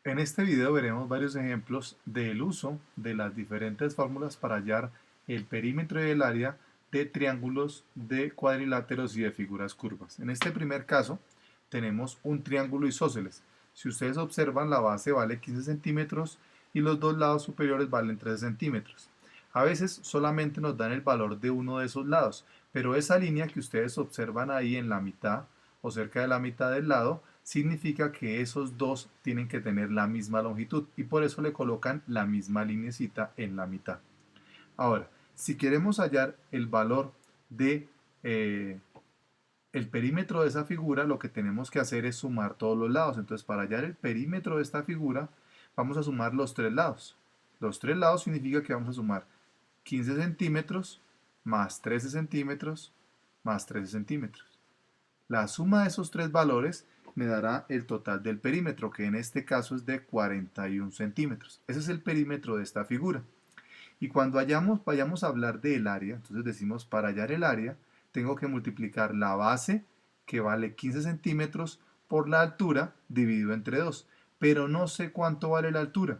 En este video veremos varios ejemplos del uso de las diferentes fórmulas para hallar el perímetro y el área de triángulos, de cuadriláteros y de figuras curvas. En este primer caso tenemos un triángulo isósceles. Si ustedes observan, la base vale 15 centímetros y los dos lados superiores valen 13 centímetros. A veces solamente nos dan el valor de uno de esos lados, pero esa línea que ustedes observan ahí en la mitad o cerca de la mitad del lado significa que esos dos tienen que tener la misma longitud y por eso le colocan la misma linecita en la mitad. Ahora, si queremos hallar el valor de el perímetro de esa figura, lo que tenemos que hacer es sumar todos los lados. Entonces, para hallar el perímetro de esta figura, vamos a sumar los tres lados. Los tres lados significa que vamos a sumar 15 centímetros más 13 centímetros más 13 centímetros. La suma de esos tres valores me dará el total del perímetro, que en este caso es de 41 centímetros. Ese es el perímetro de esta figura. Y cuando vayamos a hablar del área, entonces decimos, para hallar el área, tengo que multiplicar la base, que vale 15 centímetros, por la altura dividido entre 2. Pero no sé cuánto vale la altura.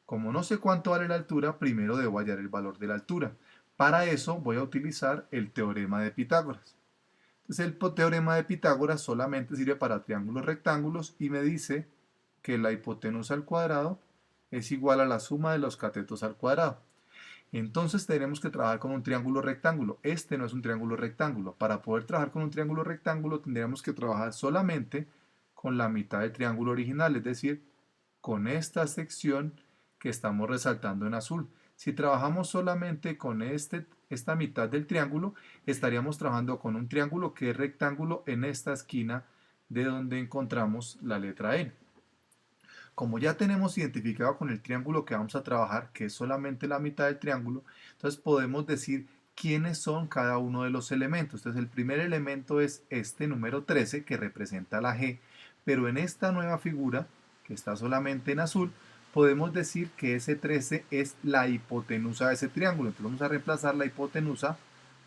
Como no sé cuánto vale la altura, primero debo hallar el valor de la altura. Para eso voy a utilizar el teorema de Pitágoras. Entonces el teorema de Pitágoras solamente sirve para triángulos rectángulos y me dice que la hipotenusa al cuadrado es igual a la suma de los catetos al cuadrado. Entonces tenemos que trabajar con un triángulo rectángulo. Este no es un triángulo rectángulo. Para poder trabajar con un triángulo rectángulo tendríamos que trabajar solamente con la mitad del triángulo original, es decir, con esta sección que estamos resaltando en azul. Si trabajamos solamente con esta mitad del triángulo, estaríamos trabajando con un triángulo que es rectángulo en esta esquina de donde encontramos la letra N. Como ya tenemos identificado con el triángulo que vamos a trabajar, que es solamente la mitad del triángulo, entonces podemos decir quiénes son cada uno de los elementos. Entonces el primer elemento es este número 13 que representa la G, pero en esta nueva figura, que está solamente en azul, podemos decir que ese 13 es la hipotenusa de ese triángulo. Entonces vamos a reemplazar la hipotenusa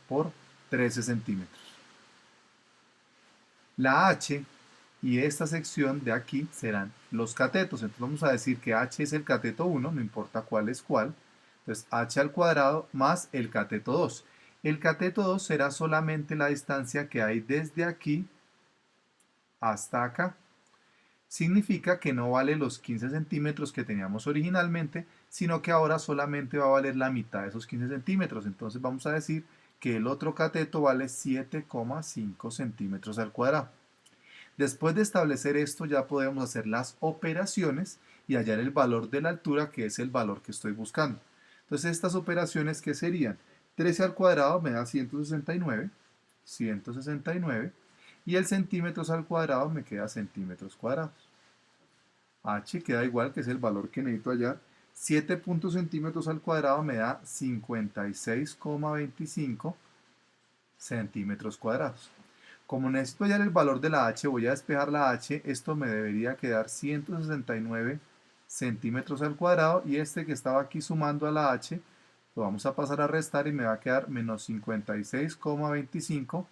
por 13 centímetros. La H y esta sección de aquí serán los catetos. Entonces vamos a decir que H es el cateto 1, no importa cuál es cuál. Entonces H al cuadrado más el cateto 2. El cateto 2 será solamente la distancia que hay desde aquí hasta acá. Significa que no vale los 15 centímetros que teníamos originalmente, sino que ahora solamente va a valer la mitad de esos 15 centímetros. Entonces vamos a decir que el otro cateto vale 7,5 centímetros al cuadrado. Después de establecer esto ya podemos hacer las operaciones y hallar el valor de la altura, que es el valor que estoy buscando. Entonces estas operaciones, ¿qué serían? 13 al cuadrado me da 169, y el centímetros al cuadrado me queda centímetros cuadrados. H queda igual, que es el valor que necesito hallar. 7 centímetros al cuadrado me da 56,25 centímetros cuadrados. Como necesito hallar el valor de la h, voy a despejar la h, esto me debería quedar 169 centímetros al cuadrado, y este que estaba aquí sumando a la h, lo vamos a pasar a restar y me va a quedar menos 56,25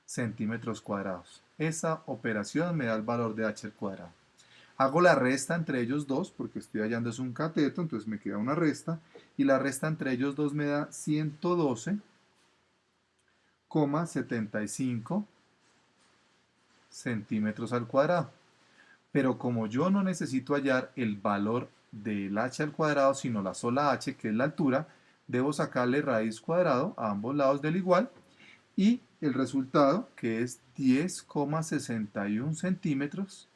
centímetros cuadrados. Esa operación me da el valor de h al cuadrado. Hago la resta entre ellos dos, porque estoy hallando es un cateto, entonces me queda una resta, y la resta entre ellos dos me da 112,75 centímetros al cuadrado. Pero como yo no necesito hallar el valor del h al cuadrado, sino la sola h, que es la altura, debo sacarle raíz cuadrado a ambos lados del igual, y el resultado, que es 10,61 centímetros,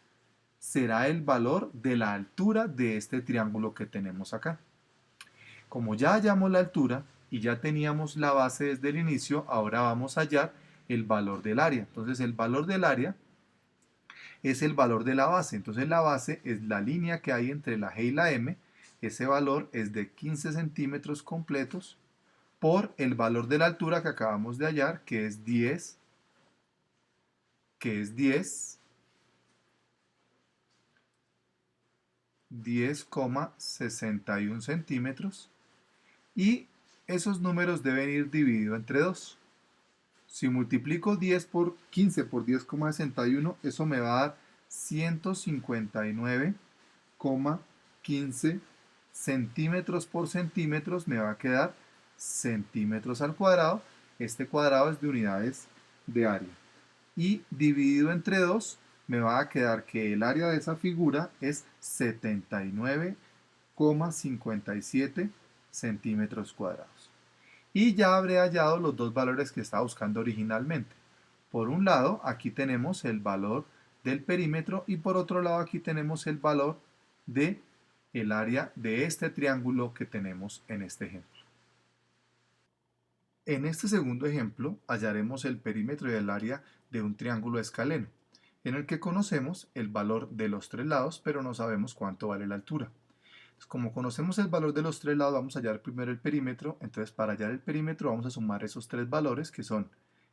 será el valor de la altura de este triángulo que tenemos acá. Como ya hallamos la altura y ya teníamos la base desde el inicio, ahora vamos a hallar el valor del área. Entonces el valor del área es el valor de la base. Entonces la base es la línea que hay entre la G y la M. Ese valor es de 15 centímetros completos por el valor de la altura que acabamos de hallar, que es 10, que es 10,61 centímetros, y esos números deben ir divididos entre 2. Si multiplico 10 por 15 por 10,61, eso me va a dar 159,75 22,15 centímetros por centímetros, me va a quedar centímetros al cuadrado. Este cuadrado es de unidades de área. Y dividido entre 2, me va a quedar que el área de esa figura es 79,57 centímetros cuadrados. Y ya habré hallado los dos valores que estaba buscando originalmente. Por un lado, aquí tenemos el valor del perímetro y por otro lado aquí tenemos el valor de el área de este triángulo que tenemos en este ejemplo. En este segundo ejemplo hallaremos el perímetro y el área de un triángulo escaleno, en el que conocemos el valor de los tres lados, pero no sabemos cuánto vale la altura. Entonces, como conocemos el valor de los tres lados, vamos a hallar primero el perímetro. Entonces, para hallar el perímetro vamos a sumar esos tres valores, que son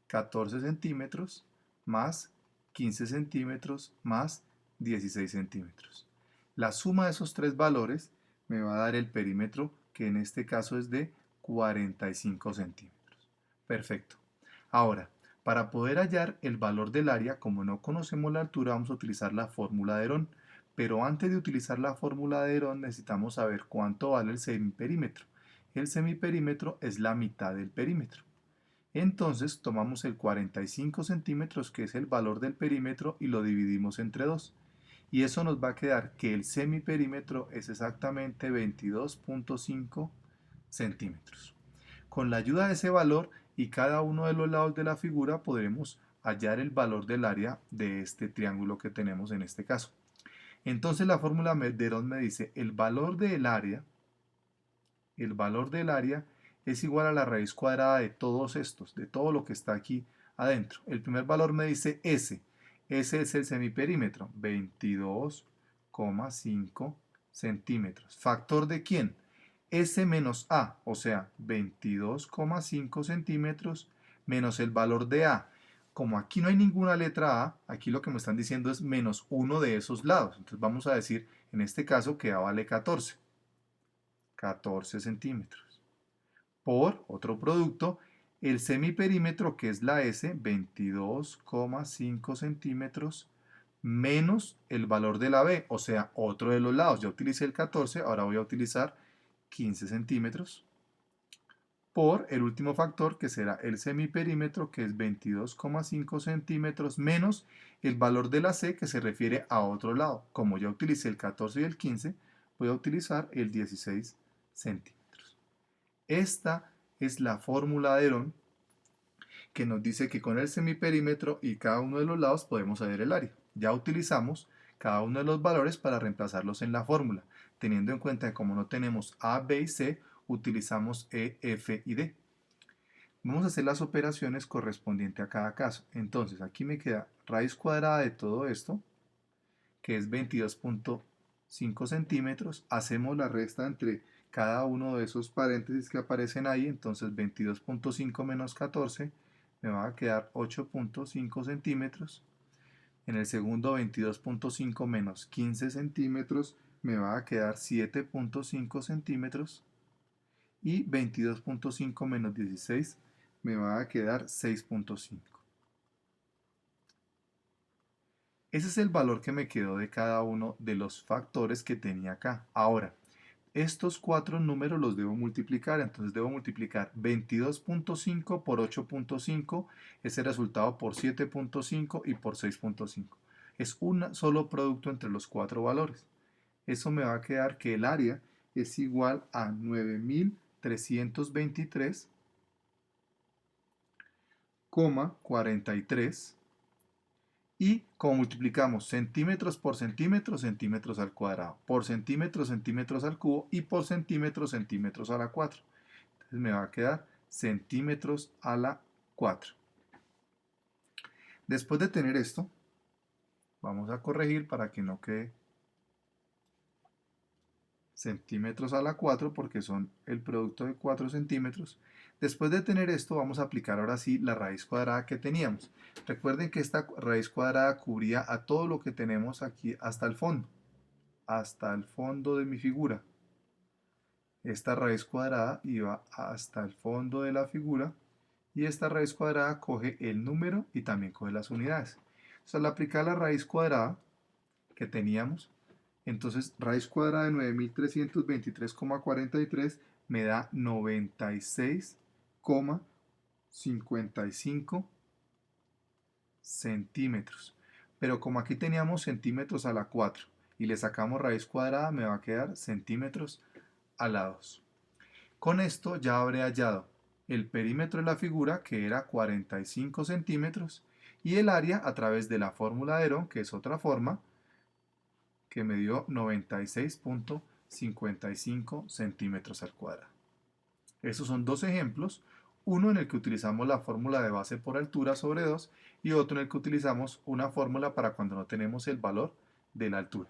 14 centímetros más 15 centímetros más 16 centímetros. La suma de esos tres valores me va a dar el perímetro, que en este caso es de 45 centímetros. Perfecto. Ahora, para poder hallar el valor del área, como no conocemos la altura, vamos a utilizar la fórmula de Herón. Pero antes de utilizar la fórmula de Herón, necesitamos saber cuánto vale el semiperímetro. El semiperímetro es la mitad del perímetro. Entonces, tomamos el 45 centímetros, que es el valor del perímetro, y lo dividimos entre 2. Y eso nos va a quedar que el semiperímetro es exactamente 22,5 centímetros. Con la ayuda de ese valor y cada uno de los lados de la figura podremos hallar el valor del área de este triángulo que tenemos en este caso. Entonces la fórmula de Herón me dice el valor del área es igual a la raíz cuadrada de todos estos, de todo lo que está aquí adentro. El primer valor me dice S. S es el semiperímetro, 22,5 centímetros. ¿Factor de quién? S menos A, o sea, 22,5 centímetros menos el valor de A. Como aquí no hay ninguna letra A, aquí lo que me están diciendo es menos uno de esos lados. Entonces vamos a decir, en este caso, que A vale 14 centímetros. Por otro producto, el semiperímetro, que es la S, 22,5 centímetros, menos el valor de la B, o sea, otro de los lados. Ya utilicé el 14, ahora voy a utilizar 15 centímetros, por el último factor, que será el semiperímetro, que es 22,5 centímetros, menos el valor de la C, que se refiere a otro lado. Como ya utilicé el 14 y el 15, voy a utilizar el 16 centímetros. Esta es la fórmula de Herón, que nos dice que con el semiperímetro y cada uno de los lados podemos hallar el área. Ya utilizamos cada uno de los valores para reemplazarlos en la fórmula, teniendo en cuenta que como no tenemos A, B y C, utilizamos E, F y D. Vamos a hacer las operaciones correspondientes a cada caso. Entonces aquí me queda raíz cuadrada de todo esto, que es 22,5 centímetros. Hacemos la resta entre cada uno de esos paréntesis que aparecen ahí. Entonces 22,5 menos 14 me va a quedar 8,5 centímetros. En el segundo, 22,5 menos 15 centímetros me va a quedar 7,5 centímetros. Y 22,5 menos 16 me va a quedar 6,5. Ese es el valor que me quedó de cada uno de los factores que tenía acá. Ahora, estos cuatro números los debo multiplicar, entonces debo multiplicar 22,5 por 8,5, ese resultado por 7,5 y por 6,5. Es un solo producto entre los cuatro valores. Eso me va a quedar que el área es igual a 9.323,43. Y como multiplicamos centímetros por centímetros, centímetros al cuadrado, por centímetros, centímetros al cubo y por centímetros, centímetros a la 4. Entonces me va a quedar centímetros a la 4. Después de tener esto, vamos a corregir para que no quede centímetros a la 4 porque son el producto de 4 centímetros. Después de tener esto, vamos a aplicar ahora sí la raíz cuadrada que teníamos. Recuerden que esta raíz cuadrada cubría a todo lo que tenemos aquí hasta el fondo de mi figura. Esta raíz cuadrada iba hasta el fondo de la figura y esta raíz cuadrada coge el número y también coge las unidades. Entonces, al aplicar la raíz cuadrada que teníamos, Entonces, raíz cuadrada de 9323,43 me da 96,55 centímetros. Pero como aquí teníamos centímetros a la 4 y le sacamos raíz cuadrada, me va a quedar centímetros a la 2. Con esto ya habré hallado el perímetro de la figura, que era 45 centímetros, y el área a través de la fórmula de Herón, que es otra forma, que me dio 96,55 centímetros al cuadrado. Estos son dos ejemplos, uno en el que utilizamos la fórmula de base por altura sobre 2 y otro en el que utilizamos una fórmula para cuando no tenemos el valor de la altura.